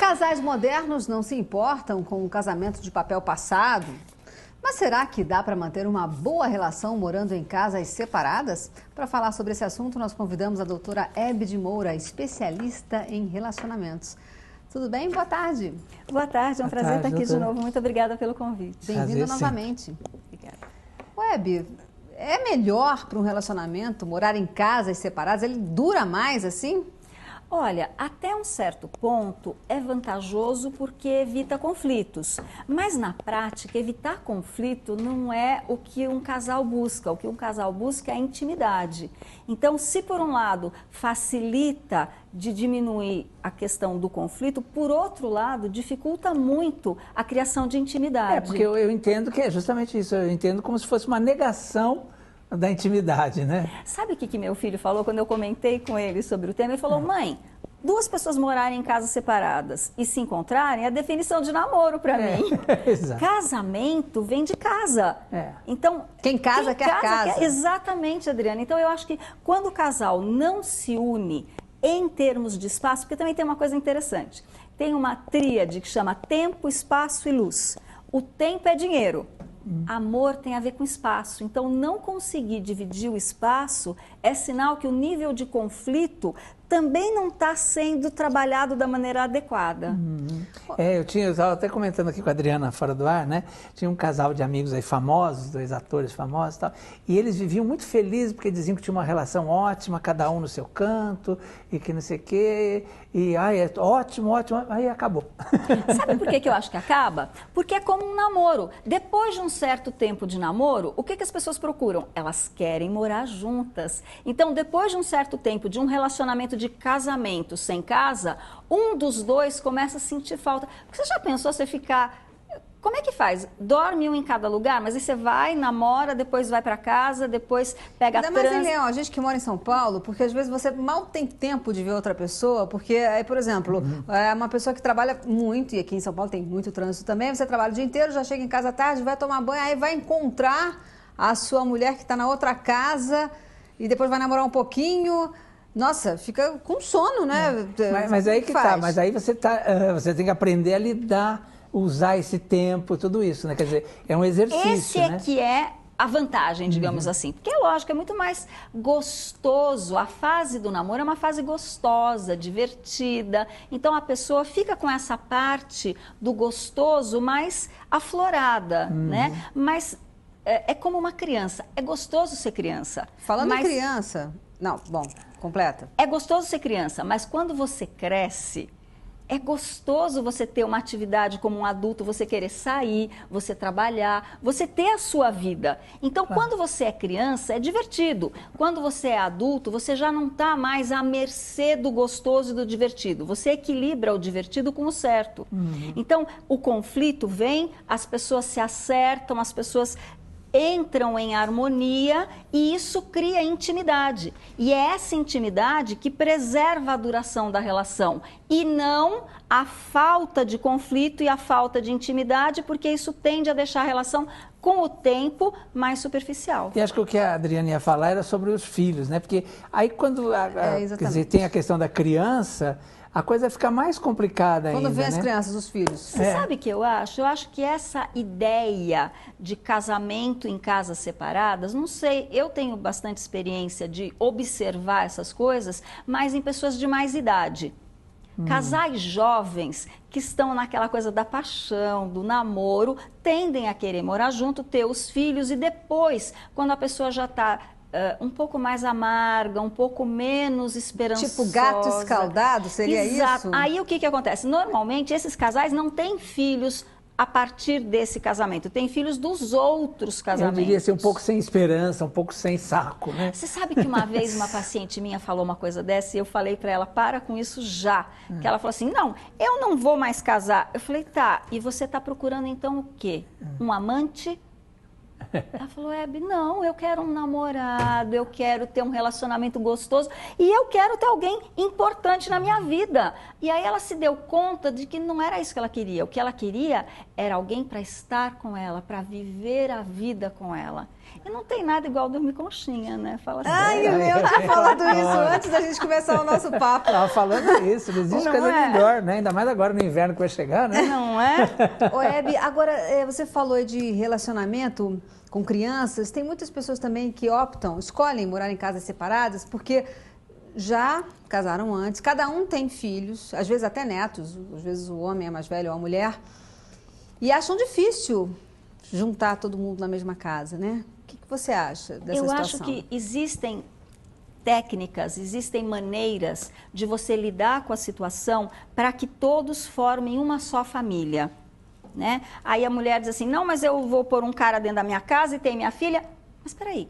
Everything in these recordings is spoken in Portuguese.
Casais modernos não se importam com o casamento de papel passado? Mas será que dá para manter uma boa relação morando em casas separadas? Para falar sobre esse assunto, nós convidamos a doutora Hebe de Moura, especialista em relacionamentos. Tudo bem? Boa tarde. Boa tarde, é um prazer estar aqui de novo. Muito obrigada pelo convite. Bem-vinda novamente. Obrigada. Hebe, é melhor para um relacionamento morar em casas separadas? Ele dura mais assim? Olha, até um certo ponto é vantajoso porque evita conflitos, mas na prática evitar conflito não é o que um casal busca. O que um casal busca é a intimidade. Então, se por um lado facilita de diminuir a questão do conflito, por outro lado dificulta muito a criação de intimidade. Porque eu entendo que é justamente isso, eu entendo como se fosse uma negação da intimidade, né? Sabe o que meu filho falou quando eu comentei com ele sobre o tema? Ele falou, mãe, duas pessoas morarem em casas separadas e se encontrarem é a definição de namoro para mim. Exato. Casamento vem de casa. Então, quem casa quer casa. Exatamente, Adriana. Então, eu acho que quando o casal não se une em termos de espaço, porque também tem uma coisa interessante. Tem uma tríade que chama tempo, espaço e luz. O tempo é dinheiro. Amor tem a ver com espaço, então não conseguir dividir o espaço é sinal que o nível de conflito também não está sendo trabalhado da maneira adequada. Eu estava até comentando aqui com a Adriana fora do ar, né? Tinha um casal de amigos aí famosos, dois atores famosos e tal, e eles viviam muito felizes porque diziam que tinha uma relação ótima, cada um no seu canto, e que não sei o quê, e é ótimo, ótimo, aí acabou. Sabe por que eu acho que acaba? Porque é como um namoro. Depois de um certo tempo de namoro, o que as pessoas procuram? Elas querem morar juntas. Então, depois de um certo tempo de um relacionamento de casamento sem casa, um dos dois começa a sentir falta. Porque você já pensou você ficar... Como é que faz? Dorme um em cada lugar, mas aí você vai, namora, depois vai para casa, depois pega a trânsito. Ainda mais em Leão, a gente que mora em São Paulo, porque às vezes você mal tem tempo de ver outra pessoa, porque aí, por exemplo, é uma pessoa que trabalha muito, e aqui em São Paulo tem muito trânsito também, você trabalha o dia inteiro, já chega em casa à tarde, vai tomar banho, aí vai encontrar a sua mulher que está na outra casa, e depois vai namorar um pouquinho... Nossa, fica com sono, né? Mas aí que tá, mas aí você tem que aprender a lidar, usar esse tempo, tudo isso, né? Quer dizer, é um exercício, Esse é que é a vantagem, digamos assim. Porque, lógico, é muito mais gostoso. A fase do namoro é uma fase gostosa, divertida. Então, a pessoa fica com essa parte do gostoso mais aflorada, né? Mas é como uma criança. É gostoso ser criança. Falando em criança... Não, bom, completa. É gostoso ser criança, mas quando você cresce... É gostoso você ter uma atividade como um adulto, você querer sair, você trabalhar, você ter a sua vida. Então, quando você é criança, é divertido. Quando você é adulto, você já não está mais à mercê do gostoso e do divertido. Você equilibra o divertido com o certo. Então, o conflito vem, as pessoas se acertam, as pessoas... entram em harmonia e isso cria intimidade. E é essa intimidade que preserva a duração da relação e não a falta de conflito e a falta de intimidade, porque isso tende a deixar a relação com o tempo mais superficial. E acho que o que a Adriana ia falar era sobre os filhos, né? Porque aí quando quer dizer, tem a questão da criança... a coisa fica mais complicada ainda, quando vem né? as crianças, os filhos. Você sabe o que eu acho? Eu acho que essa ideia de casamento em casas separadas, não sei, eu tenho bastante experiência de observar essas coisas, mas em pessoas de mais idade. Casais jovens que estão naquela coisa da paixão, do namoro, tendem a querer morar junto, ter os filhos e depois, quando a pessoa já está... um pouco mais amarga, um pouco menos esperançosa. Tipo gato escaldado, seria Exato. isso? Aí o que acontece? Normalmente esses casais não têm filhos a partir desse casamento, têm filhos dos outros casamentos. Eu diria ser um pouco sem esperança, um pouco sem saco, né? Você sabe que uma vez uma paciente minha falou uma coisa dessa e eu falei para ela, para com isso já. Que ela falou assim, não, eu não vou mais casar. Eu falei, tá, e você está procurando então o quê? Um amante? Ela falou, Hebe, não, eu quero um namorado, eu quero ter um relacionamento gostoso e eu quero ter alguém importante na minha vida. E aí ela se deu conta de que não era isso que ela queria. O que ela queria era alguém para estar com ela, para viver a vida com ela. E não tem nada igual dormir conchinha, né? Fala assim. Ai, eu tinha falado isso antes da gente começar o nosso papo. Tava falando isso, não existe coisa melhor, né? Ainda mais agora no inverno que vai chegar, né? Não é? Ô, Hebe, agora você falou de relacionamento com crianças. Tem muitas pessoas também que escolhem morar em casas separadas porque já casaram antes, cada um tem filhos, às vezes até netos, às vezes o homem é mais velho ou a mulher, e acham difícil juntar todo mundo na mesma casa, né? O que você acha dessa situação? Eu acho que existem técnicas, existem maneiras de você lidar com a situação para que todos formem uma só família, né? Aí a mulher diz assim, não, mas eu vou pôr um cara dentro da minha casa e tem minha filha. Mas espera aí,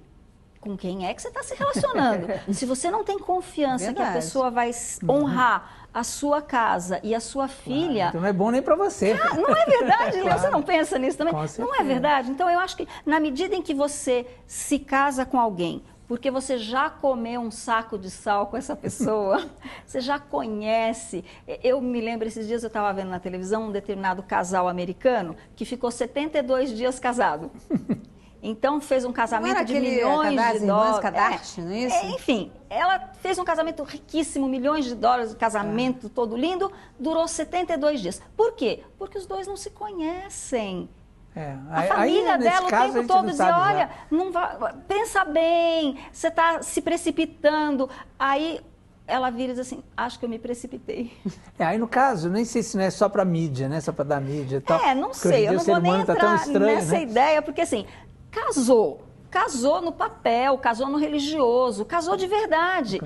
com quem é que você está se relacionando? Se você não tem confiança que a pessoa vai honrar a sua casa e a sua filha... Então não é bom nem para você. Não é verdade, Léo? Você não pensa nisso também? Com certeza. Não é verdade? Então eu acho que na medida em que você se casa com alguém, porque você já comeu um saco de sal com essa pessoa, você já conhece. Eu me lembro, esses dias eu estava vendo na televisão um determinado casal americano que ficou 72 dias casado. Então fez um casamento de milhões de dólares. Kardashian, não é isso? Enfim, ela fez um casamento riquíssimo, milhões de dólares, casamento todo lindo, durou 72 dias. Por quê? Porque os dois não se conhecem. A família dela o tempo todo dizia, olha, não vai, pensa bem, você está se precipitando. Aí ela vira e diz assim, acho que eu me precipitei. Aí no caso, nem sei se não é só para mídia, né? Só para dar mídia e tal. Não sei, eu não vou nem entrar nessa ideia, porque assim, casou no papel, casou no religioso, casou de verdade.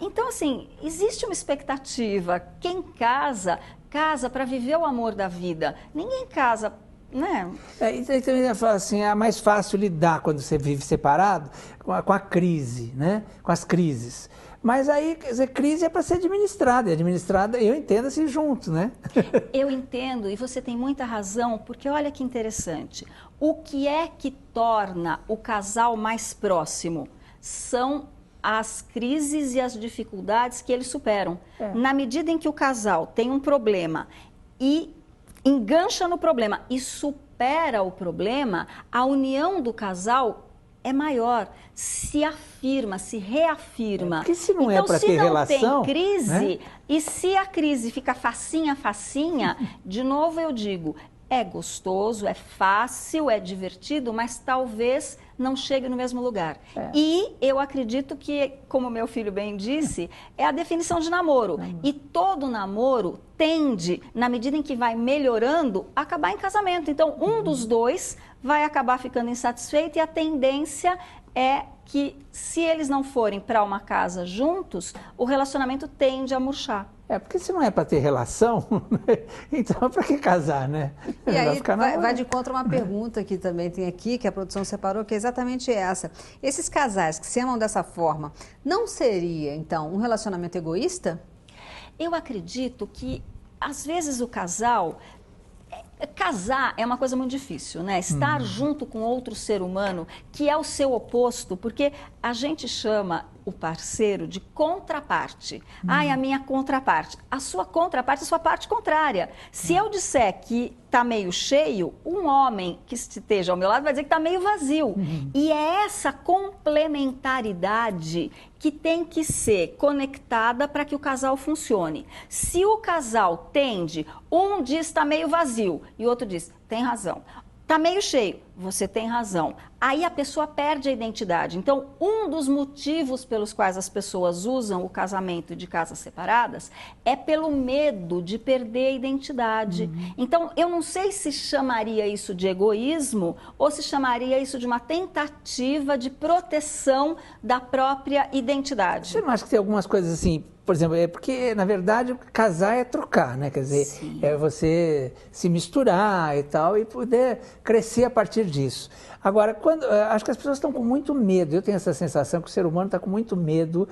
Então assim, existe uma expectativa. Quem casa, casa para viver o amor da vida. Ninguém casa... Né? E também assim, é mais fácil lidar quando você vive separado com a crise, né? Com as crises. Mas aí, quer dizer, crise é para ser administrada, e administrada, eu entendo assim, junto, né? Eu entendo, e você tem muita razão, porque olha que interessante. O que é que torna o casal mais próximo? São as crises e as dificuldades que eles superam. Na medida em que o casal tem um problema e engancha no problema e supera o problema, a união do casal é maior, se afirma, se reafirma. Porque se não é para ter relação... Então, se não tem crise, né? E se a crise fica facinha, de novo eu digo, é gostoso, é fácil, é divertido, mas talvez não chegue no mesmo lugar. E eu acredito que, como meu filho bem disse, é a definição de namoro. E todo namoro tende, na medida em que vai melhorando, a acabar em casamento. Então, um dos dois vai acabar ficando insatisfeito e a tendência é que, se eles não forem para uma casa juntos, o relacionamento tende a murchar. Porque se não é para ter relação, então para que casar, né? E aí vai de contra uma pergunta que também tem aqui, que a produção separou, que é exatamente essa. Esses casais que se amam dessa forma, não seria, então, um relacionamento egoísta? Eu acredito que, às vezes, o casal... Casar é uma coisa muito difícil, né? Estar junto com outro ser humano que é o seu oposto, porque a gente chama o parceiro de contraparte. Ai, a minha contraparte. A sua contraparte é a sua parte contrária. Se eu disser que está meio cheio, um homem que esteja ao meu lado vai dizer que está meio vazio. E é essa complementaridade que tem que ser conectada para que o casal funcione. Se o casal tende, um diz está meio vazio e o outro diz, tem razão. Está meio cheio, você tem razão. Aí a pessoa perde a identidade. Então, um dos motivos pelos quais as pessoas usam o casamento de casas separadas é pelo medo de perder a identidade. Então, eu não sei se chamaria isso de egoísmo ou se chamaria isso de uma tentativa de proteção da própria identidade. Você não acha que tem algumas coisas assim... Por exemplo, porque, na verdade, casar é trocar, né? Quer dizer, é você se misturar e tal e poder crescer a partir disso. Agora, acho que as pessoas estão com muito medo, eu tenho essa sensação que o ser humano está com muito medo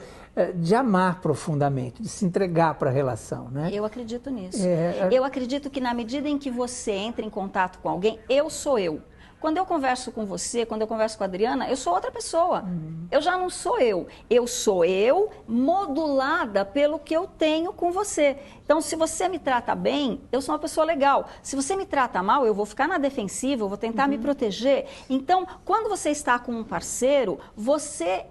de amar profundamente, de se entregar para a relação, né? Eu acredito nisso. Eu acredito que na medida em que você entra em contato com alguém, eu sou eu. Quando eu converso com você, quando eu converso com a Adriana, eu sou outra pessoa. Eu já não sou eu. Eu sou eu modulada pelo que eu tenho com você. Então, se você me trata bem, eu sou uma pessoa legal. Se você me trata mal, eu vou ficar na defensiva, eu vou tentar me proteger. Então, quando você está com um parceiro, você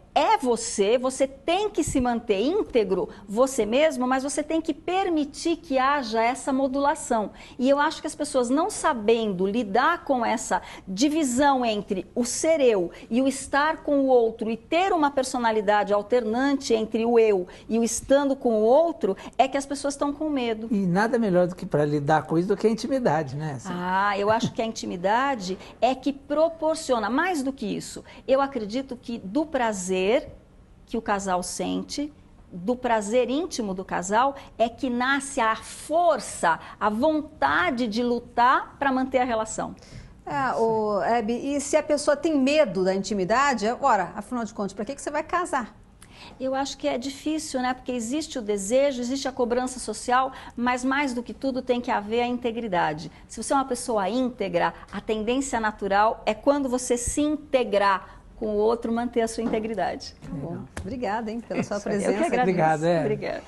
você tem que se manter íntegro, você mesmo, mas você tem que permitir que haja essa modulação. E eu acho que as pessoas não sabendo lidar com essa divisão entre o ser eu e o estar com o outro e ter uma personalidade alternante entre o eu e o estando com o outro, é que as pessoas estão com medo. E nada melhor do que para lidar com isso do que a intimidade, né? Assim. Eu acho que a intimidade é que proporciona, mais do que isso, eu acredito que do prazer que o casal sente, do prazer íntimo do casal, é que nasce a força, a vontade de lutar para manter a relação. Hebe, e se a pessoa tem medo da intimidade, ora, afinal de contas, para que você vai casar? Eu acho que é difícil, né? Porque existe o desejo, existe a cobrança social, mas mais do que tudo tem que haver a integridade. Se você é uma pessoa íntegra, a tendência natural é quando você se integrar com o outro, manter a sua integridade. Tá bom. Obrigada, hein, pela sua presença. Eu que agradeço. Obrigado. Obrigada.